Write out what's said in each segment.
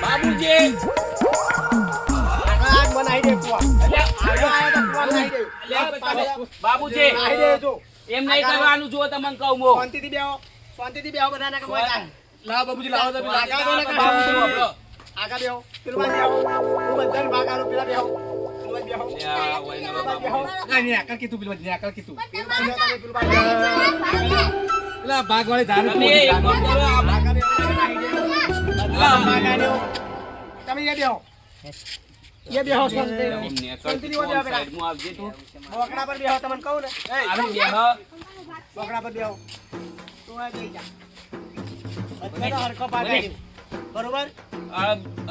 બાબુજી આજ બનાવી દે કુવા બાબુજી એમ નહીં કરવાનું જો તમને કહું મો શાંતિથી બેહો બધાને કે મોય જાય લાવ બાબુજી લાવો તમે આગા દો ને કે બાબુજી વાપરો. આગા બેહો પેલું બાજુ બેહો હું બધાને ભાગ આલો પેલા બેહો પેલું બાજુ બેહો યા, ઓય ને બાબુજી. નહીં આકલ કીધું પેલું નહીં આકલ કીધું પેલું બાજુ બેહો તમે પેલું બાજુ પેલા ભાગ વાળી ધારે તમે એક કામ કરો, આ આગા બેહો બનાવી દે બધા ભાગ આલો તમે એ બેહો શાંતિથી બેહો પેલા સાઈડમાં આવજે તું. બોકડા પર બેહો તમને કહું ને આવી બેહો. બોકડા પર બેહો તું આ બેહી જા બધાનો હરખો ભાગ આવી બરોબર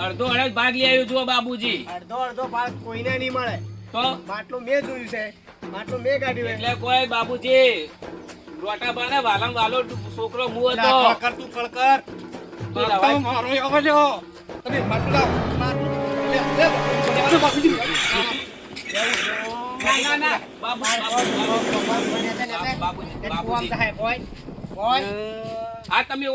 અડધો અડધ ભાગ લઈ આવ્યો જો બાબુજી. અડધો ભાગ કોઈને નહીં મળે તો માટલું મેં જોયું છે માટલું મેં કાઢ્યું છે એટલે કોઈ બાબુજી રોટા બને વાલમ વાલો છોકરો મુ હતો. કર તું કળકર લાવાય. મારો આવો લ્યો તમે માટલા બાબુજી ના બાબુજી કોઈ હા તમે